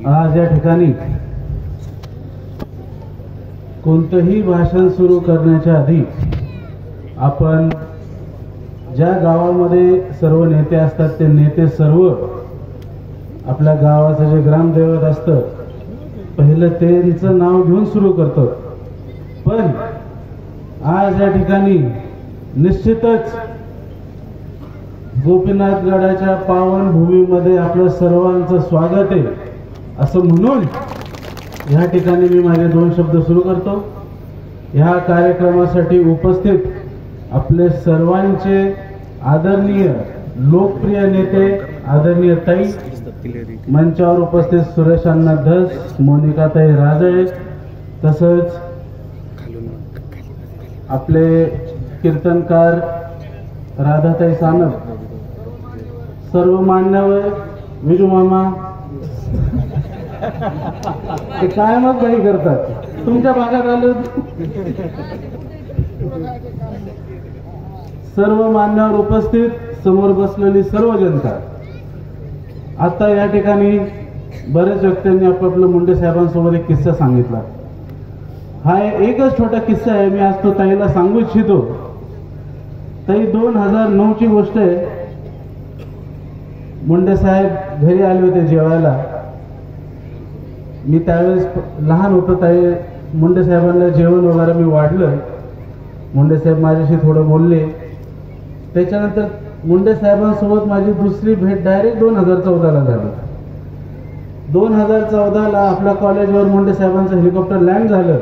आज या ठिकाणी कोणतंही भाषण सुरू करण्याच्या आधी आपण ज्या गावामध्ये सर्व नेते असतात ते नेते सर्व आपल्या गावाचं जे ग्रामदैवत असतं पहिलं त्यांचं नाव घेऊन सुरू करतो। पण आज या ठिकाणी निश्चितच गोपीनाथगडाच्या पावन भूमीमध्ये आपलं सर्वांचं स्वागत आहे असं म्हणून या ठिकाणी मी माझे 2 शब्द सुरू करतो। ह्या कार्यक्रमासाठी उपस्थित आपले सर्वांचे आदरणीय लोकप्रिय नेते आदरणीय ताई, मंचावर उपस्थित सुरेश अण्णा धस, मोनिकाताई राजळे, तसंच आपले कीर्तनकार राधाताई सानप, सर्व मान्यवर, विजू मामा ते कायमच काही करतात तुमच्या भागात आलं। सर्व मान्यवर उपस्थित, समोर बसलेली सर्व जनता, आता या ठिकाणी बरेच व्यक्तींनी आपापलं मुंडे साहेबांसोबत एक किस्सा सांगितला। हा एकच छोटा किस्सा आहे, मी आज तो ताईला सांगू इच्छितो। ताई 2009 ची गोष्ट आहे, मुंडे साहेब घरी आले होते जेवायला। मी त्यावेळेस लहान होतो। ताई मुंडे साहेबांना जेवण वगैरे मी वाढलं। मुंडे साहेब माझ्याशी थोडं बोलले। त्याच्यानंतर मुंडे साहेबांसोबत माझी दुसरी भेट डायरेक्ट 2014ला झाली। 2014ला आपल्या कॉलेजवर मुंडे साहेबांचं हेलिकॉप्टर लँड झालं।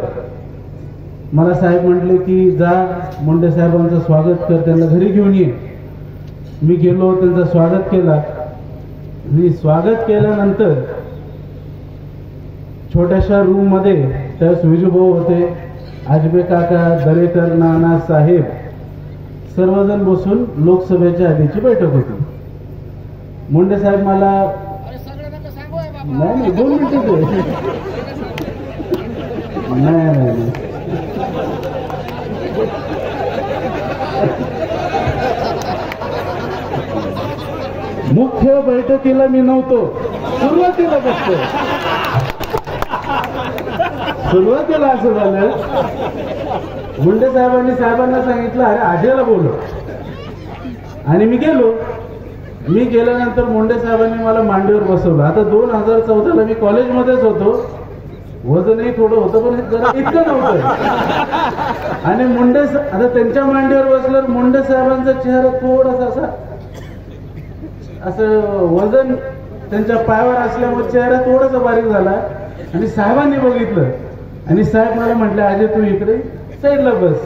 मला साहेब म्हटले की जा मुंडे साहेबांचं स्वागत कर, त्यांना घरी घेऊन ये। मी गेलो, त्यांचं स्वागत केलं। मी स्वागत केल्यानंतर छोट्याशा रूम मध्ये त्यावेळेस विजूभाऊ होते, आजबे काका, दरेकर नाना साहेब सर्वजण बसून लोकसभेच्या आधीची बैठक होती। मुंडे साहेब मला नाही 2 मिनिटं नाही मुख्य बैठकीला मी नव्हतो, सुरुवातीला बसतो। सुरुवातीला असं झालं, मुंडे साहेबांना सांगितलं अरे आजयला बोलव, आणि मी गेलो। मी गेल्यानंतर मुंडे साहेबांनी मला मांडीवर बसवलं। आता 2014ला मी कॉलेजमध्येच होतो, वजनही थोडं होतं पण जरा इतकं नव्हतं। आणि मुंडे आता त्यांच्या मांडीवर बसल्यावर मुंडे साहेबांचा चेहरा थोडासा असं वजन त्यांच्या पायावर असल्यामुळे चेहरा थोडासा बारीक झाला। आणि साहेबांनी बघितलं आणि साहेब मला म्हटले अजय तू इकडे साईडला बस।